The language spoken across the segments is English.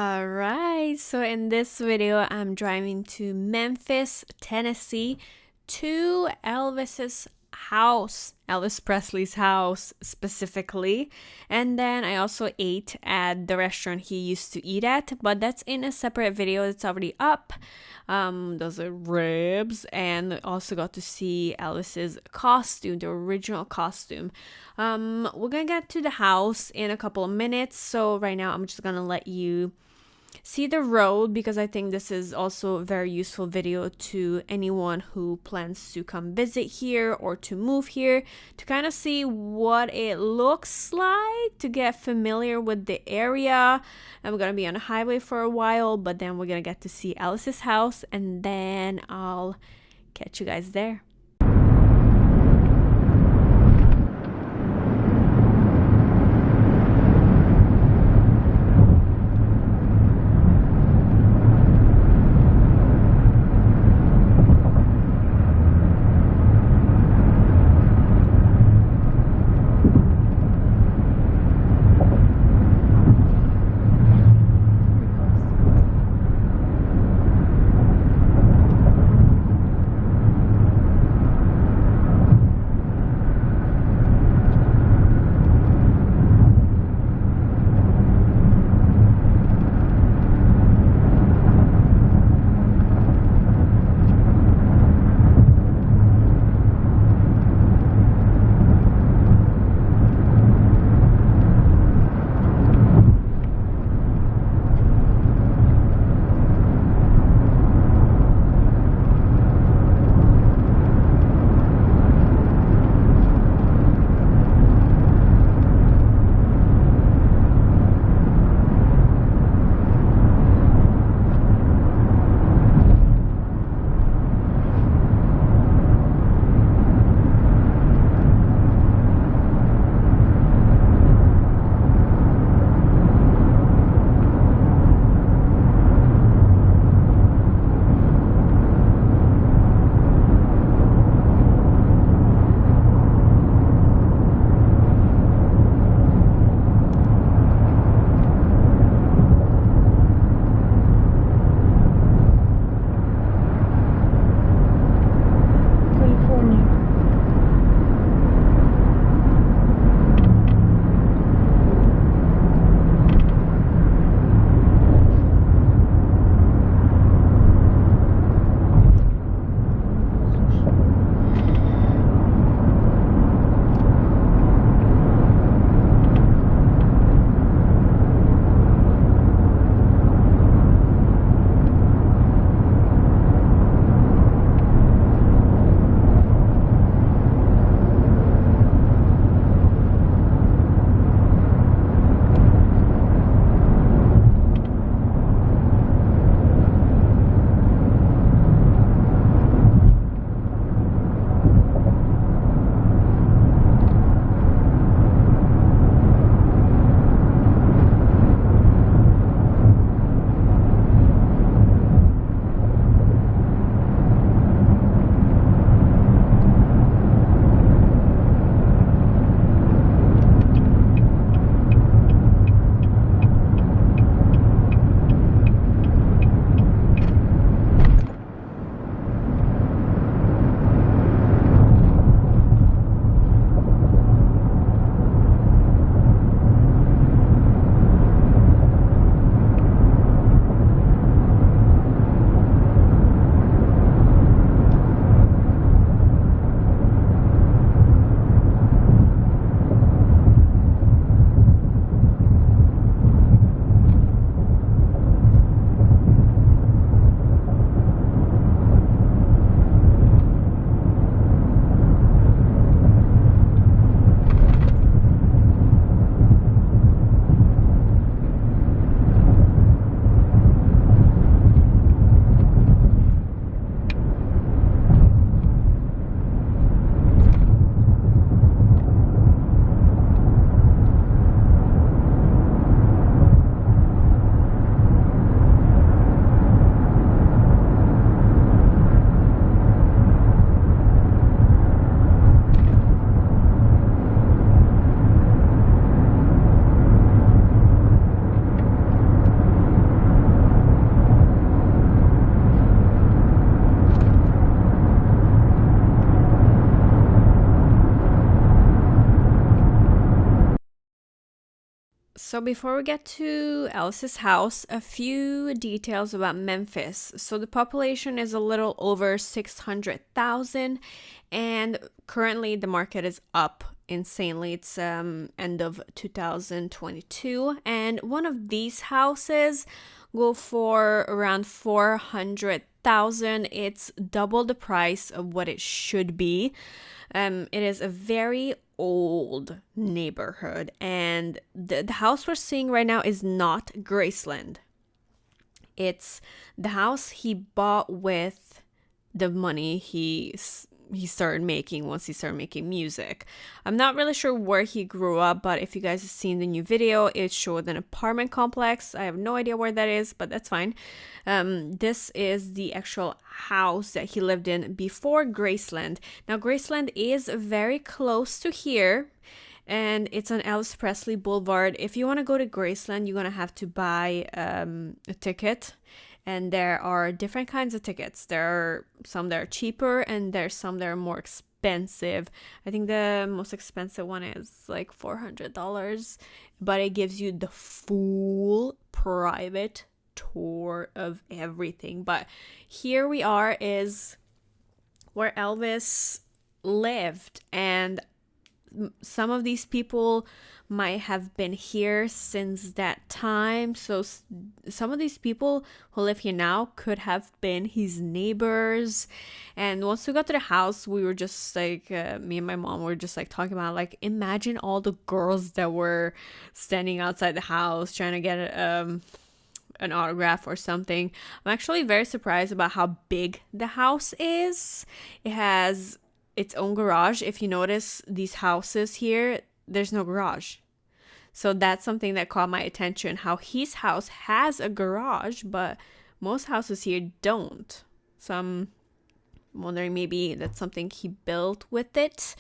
Alright, so in this video, I'm driving to Memphis, Tennessee to Elvis's house, Elvis Presley's house specifically. And then I also ate at the restaurant he used to eat at, but that's in a separate video. It's already up. Those are ribs, and also got to see Elvis's costume, the original costume. We're gonna get to the house in a couple of minutes, so right now I'm just gonna let you see the road because I think this is also a very useful video to anyone who plans to come visit here or to move here, to kind of see what it looks like, to get familiar with the area. I'm gonna be on a highway for a while, but then we're gonna get to see Alice's house, and then I'll catch you guys there. So before we get to Elvis's house, a few details about Memphis. So the population is a little over 600,000, and currently the market is up insanely. It's end of 2022, and one of these houses go for around 400,000. It's double the price of what it should be. It is a very old neighborhood, and the house we're seeing right now is not Graceland. It's the house he bought with the money he started making once he started making music. I'm not really sure where he grew up, but if you guys have seen the new video, it showed an apartment complex. I have no idea where that is, but that's fine. This is the actual house that he lived in before Graceland. Now, Graceland is very close to here, and it's on Elvis Presley Boulevard. If you want to go to Graceland, you're going to have to buy a ticket. And there are different kinds of tickets. There are some that are cheaper, and there's some that are more expensive. I think the most expensive one is like $400, but it gives you the full private tour of everything. But here we are is where Elvis lived, and some of these people might have been here since that time. So some of these people who live here now could have been his neighbors. And once we got to the house, we were just like, me and my mom were just like talking about, like, imagine all the girls that were standing outside the house trying to get an autograph or something. I'm actually very surprised about how big the house is. It has its own garage. If you notice these houses here, there's no garage. So that's something that caught my attention, how his house has a garage, but most houses here don't. So I'm wondering maybe that's something he built with it.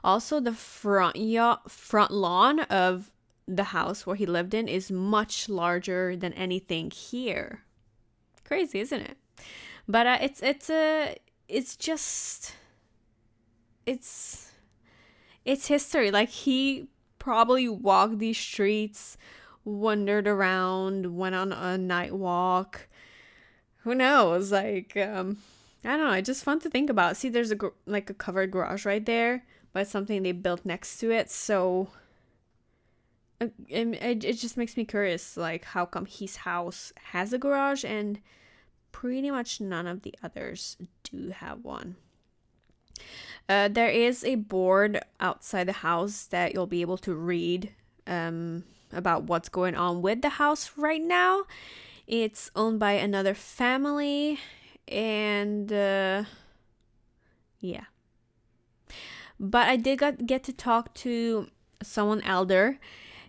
Also, the front lawn of the house where he lived in is much larger than anything here. Crazy, isn't it? But it's history. Like, he probably walked these streets, wandered around, went on a night walk. Who knows? Like, I don't know. It's just fun to think about. See, there's a covered garage right there, but it's something they built next to it. So it just makes me curious, like, how come his house has a garage and pretty much none of the others do have one. There is a board outside the house that you'll be able to read about what's going on with the house right now. It's owned by another family, and yeah. But I did get to talk to someone elder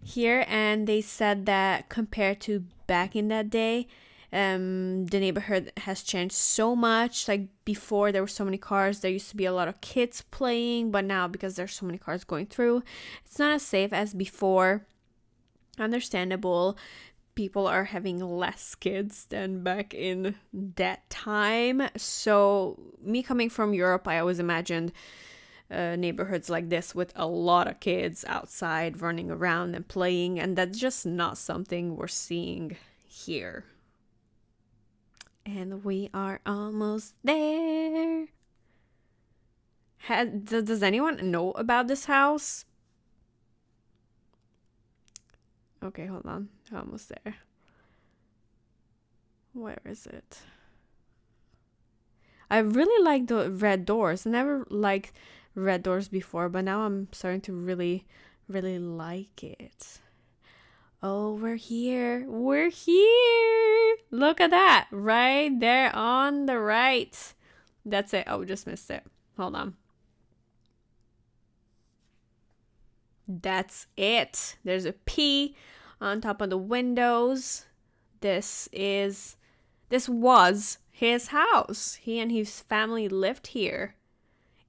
here, and they said that compared to back in that day, the neighborhood has changed so much. Like, before there were so many cars, there used to be a lot of kids playing, but now because there's so many cars going through, it's not as safe as before. Understandable, people are having less kids than back in that time. So me coming from Europe, I always imagined neighborhoods like this with a lot of kids outside running around and playing, and that's just not something we're seeing here. And we are almost there. Does anyone know about this house? Okay, hold on. Almost there. Where is it? I really like the red doors. I never liked red doors before, but now I'm starting to really, really like it. Oh, we're here. We're here. Look at that. Right there on the right. That's it. Oh, just missed it. Hold on. That's it. There's a P on top of the windows. This was his house. He and his family lived here.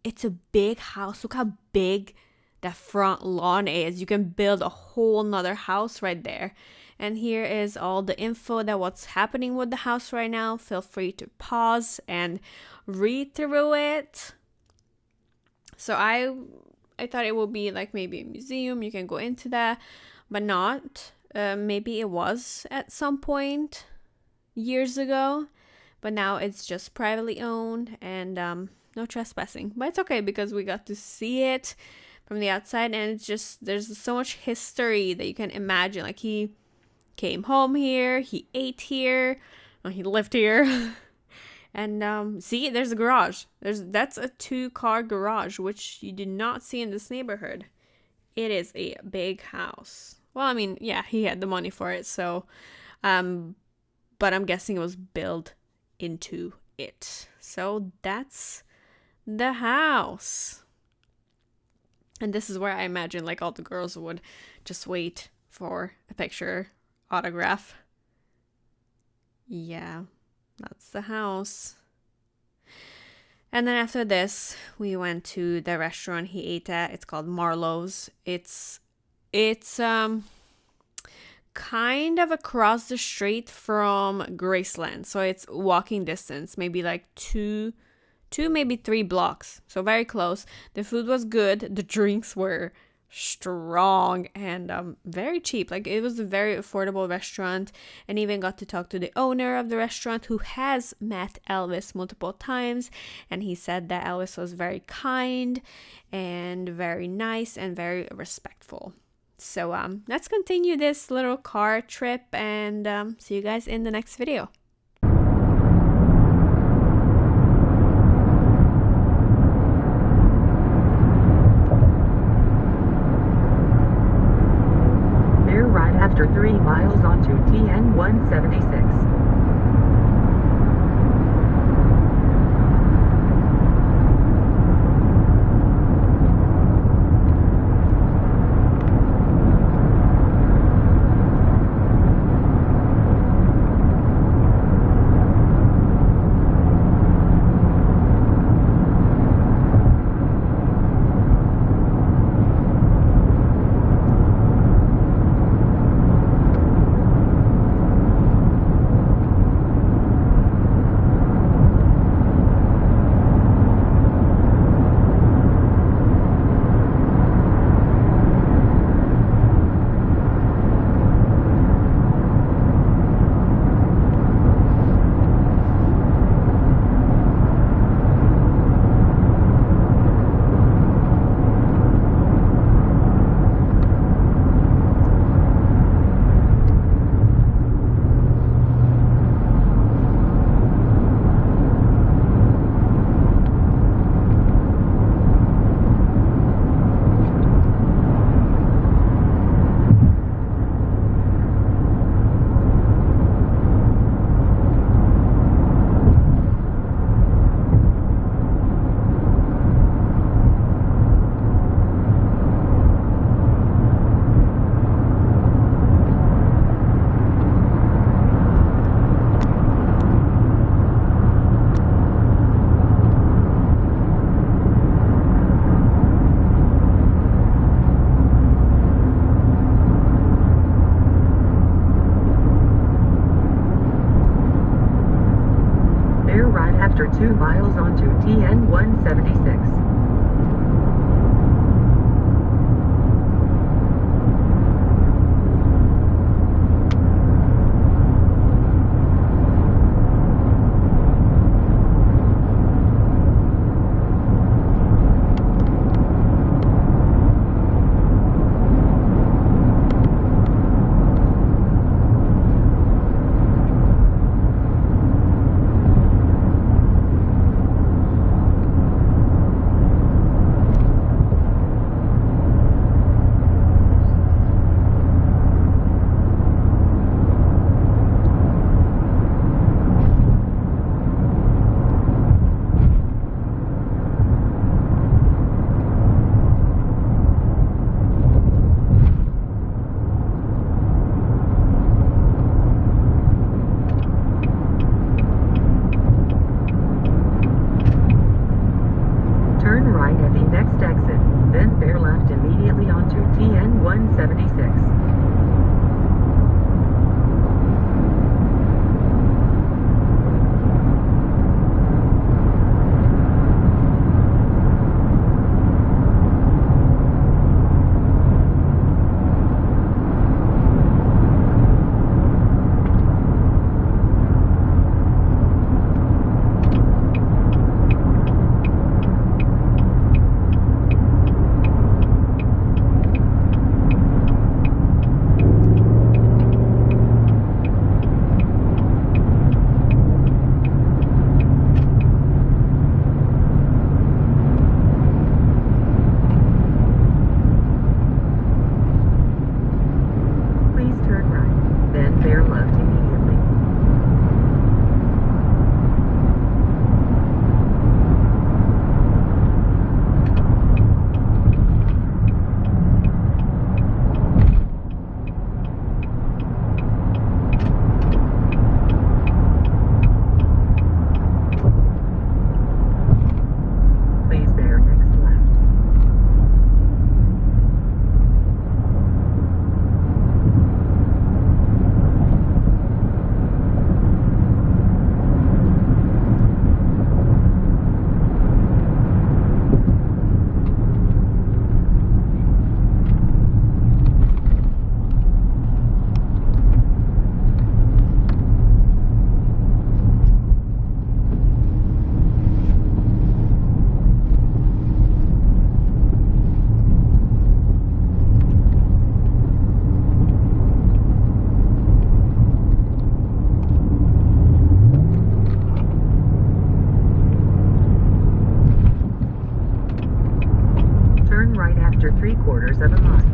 It's a big house. Look how big that front lawn is. You can build a whole nother house right there. And here is all the info that what's happening with the house right now. Feel free to pause and read through it. So I thought it would be like maybe a museum. You can go into that, but not. Maybe it was at some point years ago, but now it's just privately owned and no trespassing. But it's okay because we got to see it from the outside, and it's just, there's so much history that you can imagine. Like, he came home here, he ate here, he lived here. And see, there's a garage. That's a 2-car garage, which you do not see in this neighborhood. It is a big house. Well, I mean, yeah, he had the money for it, so but I'm guessing it was built into it. So that's the house. And this is where I imagine like all the girls would just wait for a picture, autograph. Yeah, that's the house. And then after this, we went to the restaurant he ate at. It's called Marlowe's. It's kind of across the street from Graceland. So it's walking distance, maybe like two, maybe 3 blocks. So very close. The food was good. The drinks were strong and very cheap. Like, it was a very affordable restaurant, and even got to talk to the owner of the restaurant, who has met Elvis multiple times, and he said that Elvis was very kind and very nice and very respectful. So let's continue this little car trip and see you guys in the next video. After 3 miles onto TN 176. After 2 miles onto TN 176. 3/4 of a mile.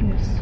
Yes.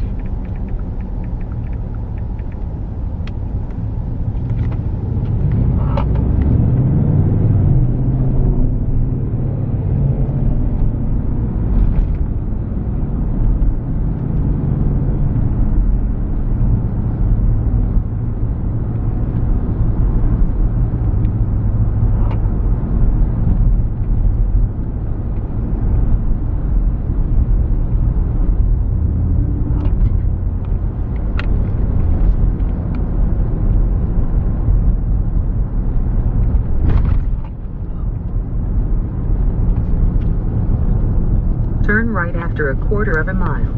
Turn right after 1/4 of a mile.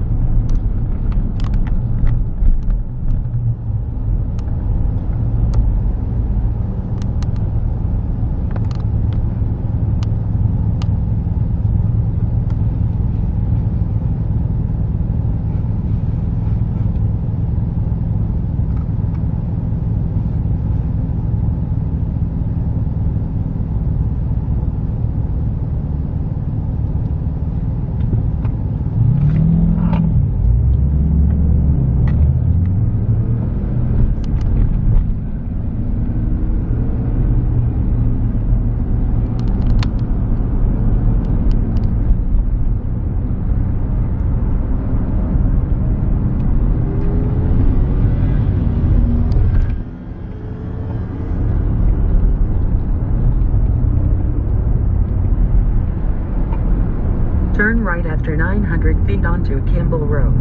Turn right after 900 feet onto Kimball Road.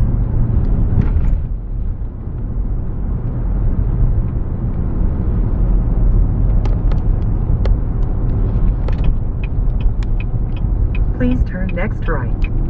Please turn next right.